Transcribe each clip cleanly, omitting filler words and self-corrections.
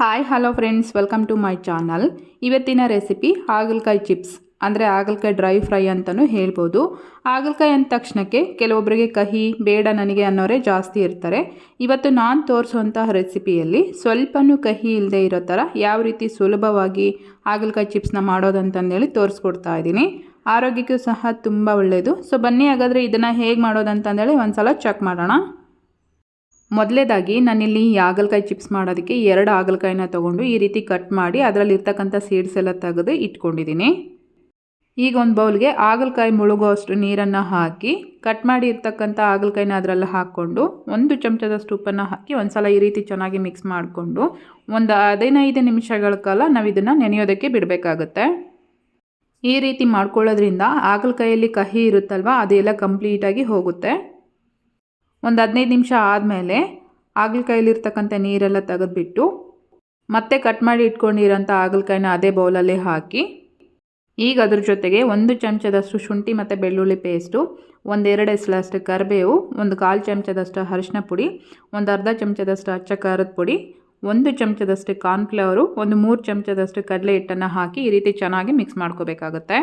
Hi hello friends, welcome to my channel. ಇವತ್ತಿನ recipe ಹಾಗಲಕಾಯಿ chips, ಅಂದರೆ ಹಾಗಲಕಾಯಿ ಡ್ರೈ ಫ್ರೈ ಅಂತಲೂ ಹೇಳ್ಬೋದು. ಹಾಗಲಕಾಯಿ ಅಂದ ತಕ್ಷಣಕ್ಕೆ ಕೆಲವೊಬ್ಬರಿಗೆ ಕಹಿ ಬೇಡ ನನಗೆ ಅನ್ನೋರೇ ಜಾಸ್ತಿ ಇರ್ತಾರೆ. ಇವತ್ತು ನಾನು ತೋರಿಸುವಂತಹ ರೆಸಿಪಿಯಲ್ಲಿ ಸ್ವಲ್ಪನೂ ಕಹಿ ಇಲ್ಲದೆ ಇರೋ ಥರ ಯಾವ ರೀತಿ ಸುಲಭವಾಗಿ ಹಾಗಲಕಾಯಿ ಚಿಪ್ಸ್ನ ಮಾಡೋದಂತಂದೇಳಿ ತೋರಿಸ್ಕೊಡ್ತಾ ಇದ್ದೀನಿ. ಆರೋಗ್ಯಕ್ಕೂ ಸಹ ತುಂಬ ಒಳ್ಳೆಯದು. ಸೊ ಬನ್ನಿ ಹಾಗಾದರೆ ಇದನ್ನು ಹೇಗೆ ಮಾಡೋದಂತಂದೇಳಿ ಒಂದು ಸಲ ಚೆಕ್ ಮಾಡೋಣ. ಮೊದಲೇದಾಗಿ ನಾನಿಲ್ಲಿ ಈ ಹಾಗಲಕಾಯಿ ಚಿಪ್ಸ್ ಮಾಡೋದಕ್ಕೆ 2 ಹಾಗಲಕಾಯಿನ ತೊಗೊಂಡು ಈ ರೀತಿ ಕಟ್ ಮಾಡಿ ಅದರಲ್ಲಿ ಇರ್ತಕ್ಕಂಥ ಸೀಡ್ಸ್ ಎಲ್ಲ ತೆಗೆದು ಇಟ್ಕೊಂಡಿದ್ದೀನಿ. ಈಗ ಒಂದು ಬೌಲ್ಗೆ ಹಾಗಲಕಾಯಿ ಮುಳುಗೋ ಅಷ್ಟು ನೀರನ್ನು ಹಾಕಿ ಕಟ್ ಮಾಡಿ ಇರ್ತಕ್ಕಂಥ ಹಾಗಲಕಾಯಿನ ಅದರಲ್ಲಿ ಹಾಕ್ಕೊಂಡು 1 ಚಮಚದಷ್ಟು ಉಪ್ಪನ್ನು ಹಾಕಿ ಒಂದು ಸಲ ಈ ರೀತಿ ಚೆನ್ನಾಗಿ ಮಿಕ್ಸ್ ಮಾಡಿಕೊಂಡು ಒಂದು 15 ನಿಮಿಷಗಳ ಕಾಲ ನಾವು ಇದನ್ನು ನೆನೆಯೋದಕ್ಕೆ ಬಿಡಬೇಕಾಗುತ್ತೆ. ಈ ರೀತಿ ಮಾಡ್ಕೊಳ್ಳೋದ್ರಿಂದ ಹಾಗಲಕಾಯಲ್ಲಿ ಕಹಿ ಇರುತ್ತಲ್ವ, ಅದೆಲ್ಲ ಕಂಪ್ಲೀಟಾಗಿ ಹೋಗುತ್ತೆ. ಒಂದು 15 ನಿಮಿಷ ಆದಮೇಲೆ ಹಾಗಲಕಾಯಲ್ಲಿರ್ತಕ್ಕಂಥ ನೀರೆಲ್ಲ ತೆಗೆದುಬಿಟ್ಟು ಮತ್ತೆ ಕಟ್ ಮಾಡಿ ಇಟ್ಕೊಂಡಿರೋಂಥ ಹಾಗಲಕಾಯಿನ ಅದೇ ಬೌಲಲ್ಲಿ ಹಾಕಿ ಈಗ ಅದ್ರ ಜೊತೆಗೆ 1 ಚಮಚದಷ್ಟು ಶುಂಠಿ ಮತ್ತು ಬೆಳ್ಳುಳ್ಳಿ ಪೇಸ್ಟು, 1-2 ಎಸಳಷ್ಟು ಕರಿಬೇವು, 1/4 ಚಮಚದಷ್ಟು ಅರಿಶಿನ ಪುಡಿ, 1/2 ಚಮಚದಷ್ಟು ಅಚ್ಚ ಖಾರದ ಪುಡಿ, 1 ಚಮಚದಷ್ಟು ಕಾರ್ನ್ಫ್ಲವರು, 3 ಚಮಚದಷ್ಟು ಕಡಲೆ ಹಿಟ್ಟನ್ನು ಹಾಕಿ ಈ ರೀತಿ ಚೆನ್ನಾಗಿ ಮಿಕ್ಸ್ ಮಾಡ್ಕೋಬೇಕಾಗುತ್ತೆ.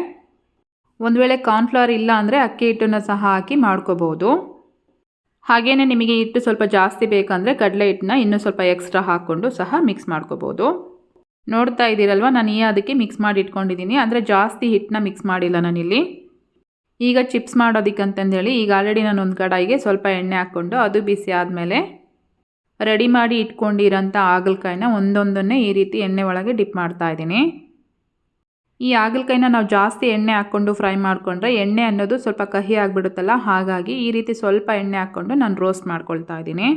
ಒಂದು ವೇಳೆ ಕಾರ್ನ್ಫ್ಲವರ್ ಇಲ್ಲ ಅಂದರೆ ಅಕ್ಕಿ ಹಿಟ್ಟನ್ನು ಸಹ ಹಾಕಿ ಮಾಡ್ಕೋಬೋದು. ಹಾಗೆಯೇ ನಿಮಗೆ ಹಿಟ್ಟು ಸ್ವಲ್ಪ ಜಾಸ್ತಿ ಬೇಕಂದರೆ ಕಡಲೆ ಹಿಟ್ಟನ್ನ ಇನ್ನೂ ಸ್ವಲ್ಪ ಎಕ್ಸ್ಟ್ರಾ ಹಾಕ್ಕೊಂಡು ಸಹ ಮಿಕ್ಸ್ ಮಾಡ್ಕೋಬೋದು. ನೋಡ್ತಾ ಇದ್ದೀರಲ್ವ, ನಾನು ಅದಕ್ಕೆ ಮಿಕ್ಸ್ ಮಾಡಿ ಇಟ್ಕೊಂಡಿದ್ದೀನಿ, ಅಂದರೆ ಜಾಸ್ತಿ ಹಿಟ್ಟನ್ನ ಮಿಕ್ಸ್ ಮಾಡಿಲ್ಲ ನಾನಿಲ್ಲಿ. ಈಗ ಚಿಪ್ಸ್ ಮಾಡೋದಕ್ಕಂತಂದೇಳಿ ಈಗ ಆಲ್ರೆಡಿ ನಾನು ಒಂದು ಕಡಾಯಿಗೆ ಸ್ವಲ್ಪ ಎಣ್ಣೆ ಹಾಕ್ಕೊಂಡು ಅದು ಬಿಸಿ ಆದಮೇಲೆ ರೆಡಿ ಮಾಡಿ ಇಟ್ಕೊಂಡಿರೋಂಥ ಹಾಗಲಕಾಯಿನ ಒಂದೊಂದನ್ನೇ ಈ ರೀತಿ ಎಣ್ಣೆ ಒಳಗೆ ಡಿಪ್ ಮಾಡ್ತಾ ಇದ್ದೀನಿ. ಈ ಹಾಗಲಕಾಯಿನ ನಾವು ಜಾಸ್ತಿ ಎಣ್ಣೆ ಹಾಕ್ಕೊಂಡು ಫ್ರೈ ಮಾಡಿಕೊಂಡ್ರೆ ಎಣ್ಣೆ ಅನ್ನೋದು ಸ್ವಲ್ಪ ಕಹಿ ಆಗಿಬಿಡುತ್ತಲ್ಲ, ಹಾಗಾಗಿ ಈ ರೀತಿ ಸ್ವಲ್ಪ ಎಣ್ಣೆ ಹಾಕ್ಕೊಂಡು ನಾನು ರೋಸ್ಟ್ ಮಾಡ್ಕೊಳ್ತಾ ಇದ್ದೀನಿ.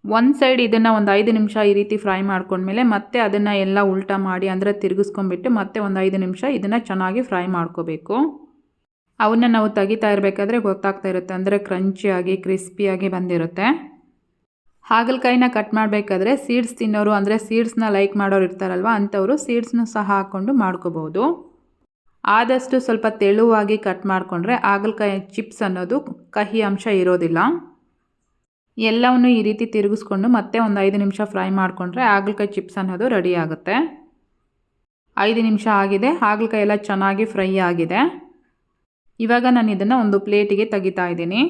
ಒಂದು ಸೈಡ್ ಇದನ್ನು ಒಂದು 5 ನಿಮಿಷ ಈ ರೀತಿ ಫ್ರೈ ಮಾಡ್ಕೊಂಡ್ಮೇಲೆ ಮತ್ತೆ ಅದನ್ನು ಎಲ್ಲ ಉಲ್ಟಾ ಮಾಡಿ ಅಂದರೆ ತಿರುಗಿಸ್ಕೊಂಡ್ಬಿಟ್ಟು ಮತ್ತೆ ಒಂದು 5 ನಿಮಿಷ ಇದನ್ನು ಚೆನ್ನಾಗಿ ಫ್ರೈ ಮಾಡ್ಕೋಬೇಕು. ಅವನ್ನ ನಾವು ತೆಗಿತಾ ಇರಬೇಕಾದ್ರೆ ಗೊತ್ತಾಗ್ತಾ ಇರುತ್ತೆ, ಅಂದರೆ ಕ್ರಂಚಿಯಾಗಿ ಕ್ರಿಸ್ಪಿಯಾಗಿ ಬಂದಿರುತ್ತೆ. ಹಾಗಲಕಾಯಿನ ಕಟ್ ಮಾಡಬೇಕಾದ್ರೆ ಸೀಡ್ಸ್ ತಿನ್ನೋರು, ಅಂದರೆ ಸೀಡ್ಸ್ನ ಲೈಕ್ ಮಾಡೋರು ಇರ್ತಾರಲ್ವ, ಅಂಥವರು ಸೀಡ್ಸ್ನ ಸಹ ಹಾಕ್ಕೊಂಡು ಮಾಡ್ಕೋಬೋದು. ಆದಷ್ಟು ಸ್ವಲ್ಪ ತೆಳುವಾಗಿ ಕಟ್ ಮಾಡಿಕೊಂಡ್ರೆ ಹಾಗಲಕಾಯಿ ಚಿಪ್ಸ್ ಅನ್ನೋದು ಕಹಿ ಅಂಶ ಇರೋದಿಲ್ಲ. ಎಲ್ಲವನ್ನು ಈ ರೀತಿ ತಿರುಗಿಸ್ಕೊಂಡು ಮತ್ತೆ ಒಂದು 5 ನಿಮಿಷ ಫ್ರೈ ಮಾಡಿಕೊಂಡ್ರೆ ಹಾಗಲಕಾಯಿ ಚಿಪ್ಸ್ ಅನ್ನೋದು ರೆಡಿ ಆಗುತ್ತೆ. 5 ನಿಮಿಷ ಆಗಿದೆ, ಹಾಗಲಕಾಯಿ ಎಲ್ಲ ಚೆನ್ನಾಗಿ ಫ್ರೈ ಆಗಿದೆ. ಇವಾಗ ನಾನು ಇದನ್ನು ಒಂದು ಪ್ಲೇಟಿಗೆ ತೆಗಿತಾ ಇದ್ದೀನಿ.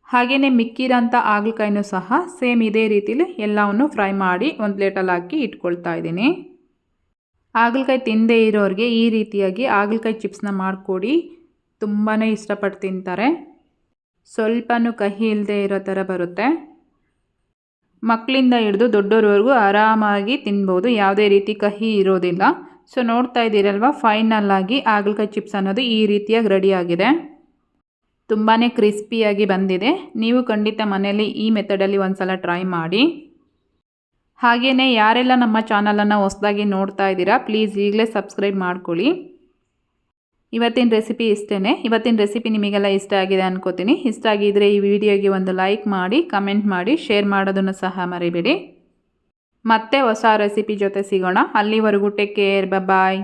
ಹಾಗೆಯೇ ಮಿಕ್ಕಿರೋಂಥ ಹಾಗಲಕಾಯಿನೂ ಸಹ ಸೇಮ್ ಇದೇ ರೀತಿಲಿ ಎಲ್ಲವನ್ನು ಫ್ರೈ ಮಾಡಿ ಒಂದು ಪ್ಲೇಟಲ್ಲಿ ಹಾಕಿ ಇಟ್ಕೊಳ್ತಾ ಇದ್ದೀನಿ. ಹಾಗಲಕಾಯಿ ತಿನ್ನದೇ ಇರೋರಿಗೆ ಈ ರೀತಿಯಾಗಿ ಹಾಗಲಕಾಯಿ ಚಿಪ್ಸ್ನ ಮಾಡಿಕೊಡಿ, ತುಂಬಾ ಇಷ್ಟಪಟ್ಟು ತಿಂತಾರೆ. ಸ್ವಲ್ಪನೂ ಕಹಿ ಇಲ್ಲದೆ ಇರೋ ಥರ ಬರುತ್ತೆ. ಮಕ್ಕಳಿಂದ ಹಿಡಿದು ದೊಡ್ಡೋರವರೆಗೂ ಆರಾಮಾಗಿ ತಿನ್ಬೋದು, ಯಾವುದೇ ರೀತಿ ಕಹಿ ಇರೋದಿಲ್ಲ. ಸೊ ನೋಡ್ತಾ ಇದ್ದೀರಲ್ವ, ಫೈನಲ್ ಆಗಿ ಹಾಗಲಕಾಯಿ ಚಿಪ್ಸ್ ಅನ್ನೋದು ಈ ರೀತಿಯಾಗಿ ರೆಡಿಯಾಗಿದೆ. ತುಂಬಾ ಕ್ರಿಸ್ಪಿಯಾಗಿ ಬಂದಿದೆ. ನೀವು ಖಂಡಿತ ಮನೆಯಲ್ಲಿ ಈ ಮೆಥಡಲ್ಲಿ ಒಂದು ಸಲ ಟ್ರೈ ಮಾಡಿ. ಹಾಗೆಯೇ ಯಾರೆಲ್ಲ ನಮ್ಮ ಚಾನಲನ್ನು ಹೊಸದಾಗಿ ನೋಡ್ತಾ ಇದ್ದೀರಾ, ಪ್ಲೀಸ್ ಈಗಲೇ ಸಬ್ಸ್ಕ್ರೈಬ್ ಮಾಡ್ಕೊಳ್ಳಿ. ಇವತ್ತಿನ ರೆಸಿಪಿ ಇಷ್ಟೇ. ಇವತ್ತಿನ ರೆಸಿಪಿ ನಿಮಗೆಲ್ಲ ಇಷ್ಟ ಆಗಿದೆ ಅನ್ಕೋತೀನಿ. ಇಷ್ಟ ಆಗಿದ್ದರೆ ಈ ವಿಡಿಯೋಗೆ ಒಂದು ಲೈಕ್ ಮಾಡಿ, ಕಮೆಂಟ್ ಮಾಡಿ, ಶೇರ್ ಮಾಡೋದನ್ನು ಸಹ ಮರಿಬೇಡಿ. ಮತ್ತೆ ಹೊಸ ರೆಸಿಪಿ ಜೊತೆ ಸಿಗೋಣ. ಅಲ್ಲಿವರೆಗೂ ಟೇಕ್ ಕೇರ್, ಬಾಯ್.